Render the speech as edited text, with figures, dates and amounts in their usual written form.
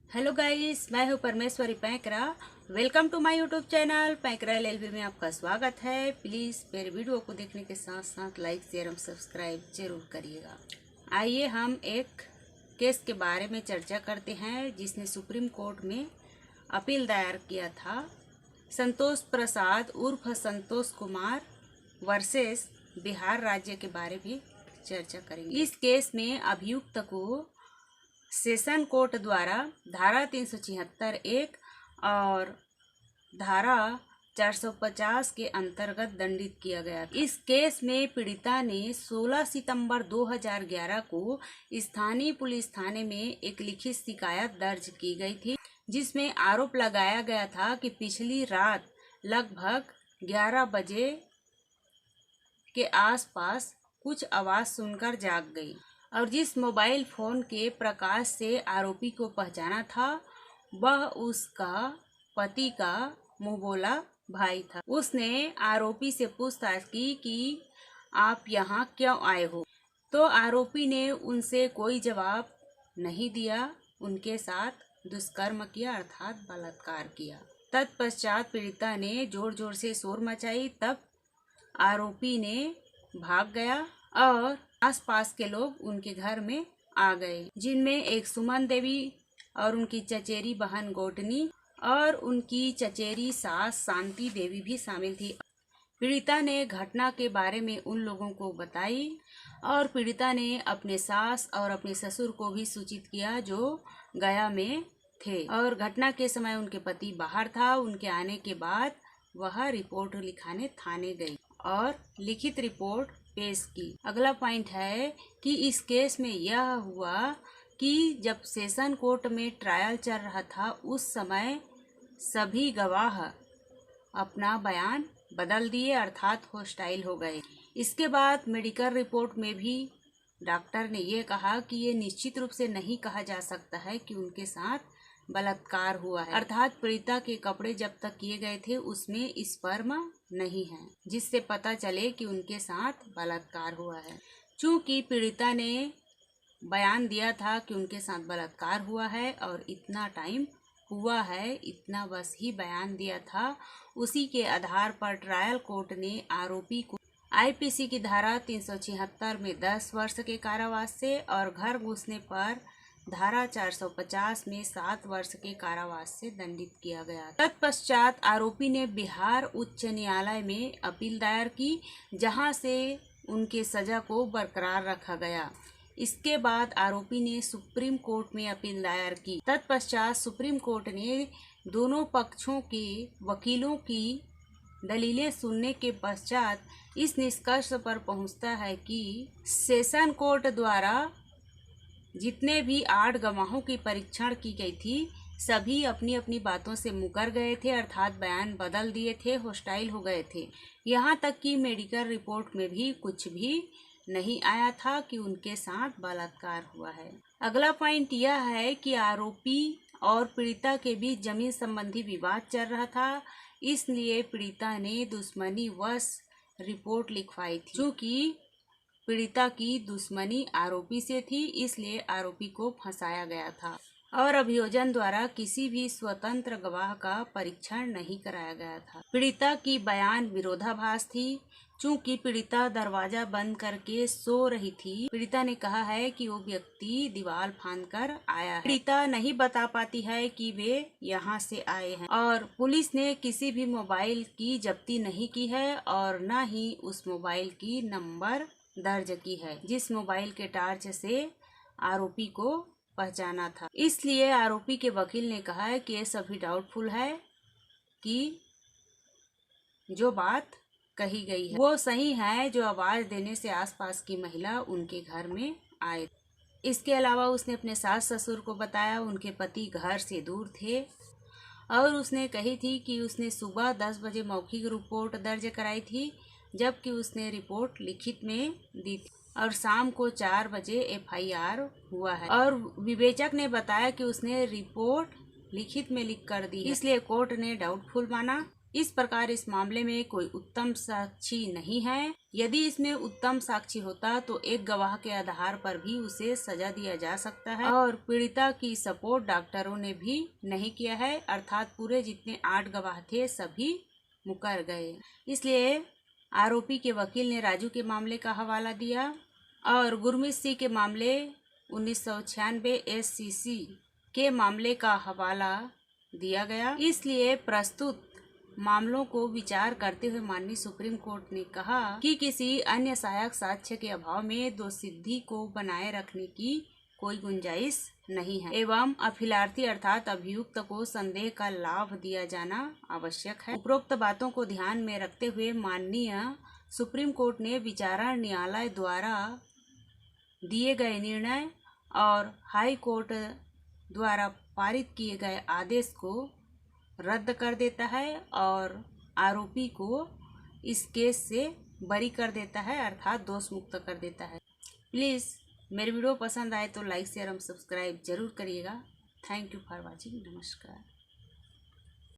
Hello guys, मैं हूं Parmeshwari Painkra. Welcome to my YouTube channel Painkra LLB में आपका स्वागत है। प्लीज़ मेरे वीडियो को देखने के साथ साथ लाइक शेयर और सब्सक्राइब जरूर करिएगा। आइए हम एक केस के बारे में चर्चा करते हैं जिसने सुप्रीम कोर्ट में अपील दायर किया था। संतोष प्रसाद उर्फ संतोष कुमार वर्सेस बिहार राज्य के बारे में चर्चा करेंगे। इस केस में अभियुक्त को सेशन कोर्ट द्वारा धारा 376(1) और धारा 450 के अंतर्गत दंडित किया गया। इस केस में पीड़िता ने 16 सितंबर 2011 को स्थानीय पुलिस थाने में एक लिखित शिकायत दर्ज की गई थी, जिसमें आरोप लगाया गया था कि पिछली रात लगभग 11 बजे के आसपास कुछ आवाज़ सुनकर जाग गई और जिस मोबाइल फ़ोन के प्रकाश से आरोपी को पहचाना था वह उसका पति का मुंहबोला भाई था। उसने आरोपी से पूछताछ की कि आप यहाँ क्यों आए हो, तो आरोपी ने उनसे कोई जवाब नहीं दिया। उनके साथ दुष्कर्म किया अर्थात बलात्कार किया। तत्पश्चात पीड़िता ने जोर जोर से शोर मचाई, तब आरोपी ने भाग गया और आसपास के लोग उनके घर में आ गए, जिनमें एक सुमन देवी और उनकी चचेरी बहन गोटनी और उनकी चचेरी सास शांति देवी भी शामिल थी। पीड़िता ने घटना के बारे में उन लोगों को बताई और पीड़िता ने अपने सास और अपने ससुर को भी सूचित किया जो गया में थे और घटना के समय उनके पति बाहर था। उनके आने के बाद वह रिपोर्ट लिखाने थाने गई और लिखित रिपोर्ट पेश की। अगला पॉइंट है कि इस केस में यह हुआ कि जब सेशन कोर्ट में ट्रायल चल रहा था उस समय सभी गवाह अपना बयान बदल दिए अर्थात होस्टाइल हो गए। इसके बाद मेडिकल रिपोर्ट में भी डॉक्टर ने ये कहा कि ये निश्चित रूप से नहीं कहा जा सकता है कि उनके साथ बलात्कार हुआ है, अर्थात पीड़िता के कपड़े जब तक किए गए थे उसमें स्पर्म नहीं है, जिससे पता चले कि उनके साथ बलात्कार हुआ है। चूंकि पीड़िता ने बयान दिया था कि उनके साथ बलात्कार हुआ है और इतना टाइम हुआ है, इतना बस ही बयान दिया था, उसी के आधार पर ट्रायल कोर्ट ने आरोपी को आईपीसी की धारा 376 में 10 वर्ष के कारावास से और घर घुसने पर धारा 450 में 7 वर्ष के कारावास से दंडित किया गया। तत्पश्चात आरोपी ने बिहार उच्च न्यायालय में अपील दायर की, जहां से उनके सजा को बरकरार रखा गया। इसके बाद आरोपी ने सुप्रीम कोर्ट में अपील दायर की। तत्पश्चात सुप्रीम कोर्ट ने दोनों पक्षों के वकीलों की दलीलें सुनने के पश्चात इस निष्कर्ष पर पहुंचता है कि सेशन कोर्ट द्वारा जितने भी 8 गवाहों की परीक्षण की गई थी सभी अपनी अपनी बातों से मुकर गए थे, अर्थात बयान बदल दिए थे, होस्टाइल हो गए थे। यहाँ तक कि मेडिकल रिपोर्ट में भी कुछ भी नहीं आया था कि उनके साथ बलात्कार हुआ है। अगला पॉइंट यह है कि आरोपी और पीड़िता के बीच जमीन संबंधी विवाद चल रहा था, इसलिए पीड़िता ने दुश्मनी वश रिपोर्ट लिखवाई थी। चूँकि पीड़िता की दुश्मनी आरोपी से थी, इसलिए आरोपी को फंसाया गया था और अभियोजन द्वारा किसी भी स्वतंत्र गवाह का परीक्षण नहीं कराया गया था। पीड़िता की बयान विरोधाभास थी। चूंकि पीड़िता दरवाजा बंद करके सो रही थी, पीड़िता ने कहा है कि वो व्यक्ति दीवार फांदकर आया है। पीड़िता नहीं बता पाती है कि वे यहाँ से आए हैं और पुलिस ने किसी भी मोबाइल की जब्ती नहीं की है और न ही उस मोबाइल की नंबर दर्ज की है जिस मोबाइल के टार्च से आरोपी को पहचाना था। इसलिए आरोपी के वकील ने कहा है कि ये सभी डाउटफुल है कि जो बात कही गई है वो सही है, जो आवाज देने से आसपास की महिला उनके घर में आए। इसके अलावा उसने अपने सास ससुर को बताया उनके पति घर से दूर थे और उसने कही थी कि उसने सुबह 10 बजे मौखिक रिपोर्ट दर्ज कराई थी, जबकि उसने रिपोर्ट लिखित में दी थी और शाम को 4 बजे एफआईआर हुआ है और विवेचक ने बताया कि उसने रिपोर्ट लिखित में लिख कर दी, इसलिए कोर्ट ने डाउटफुल माना इस प्रकार इस मामले में कोई उत्तम साक्षी नहीं है। यदि इसमें उत्तम साक्षी होता तो एक गवाह के आधार पर भी उसे सजा दिया जा सकता है और पीड़िता की सपोर्ट डॉक्टरों ने भी नहीं किया है, अर्थात पूरे जितने 8 गवाह थे सभी मुकर गए। इसलिए आरोपी के वकील ने राजू के मामले का हवाला दिया और गुरमीत सिंह के मामले 1996 SCC के मामले का हवाला दिया गया। इसलिए प्रस्तुत मामलों को विचार करते हुए माननीय सुप्रीम कोर्ट ने कहा कि किसी अन्य सहायक साक्ष्य के अभाव में दोषसिद्धि को बनाए रखने की कोई गुंजाइश नहीं है एवं अपीलार्थी अर्थात अभियुक्त को संदेह का लाभ दिया जाना आवश्यक है। उपरोक्त बातों को ध्यान में रखते हुए माननीय सुप्रीम कोर्ट ने विचारण न्यायालय द्वारा दिए गए निर्णय और हाई कोर्ट द्वारा पारित किए गए आदेश को रद्द कर देता है और आरोपी को इस केस से बरी कर देता है, अर्थात दोष मुक्त कर देता है। प्लीज़ मेरी वीडियो पसंद आए तो लाइक शेयर एवं सब्सक्राइब जरूर करिएगा। Thank you for watching. नमस्कार।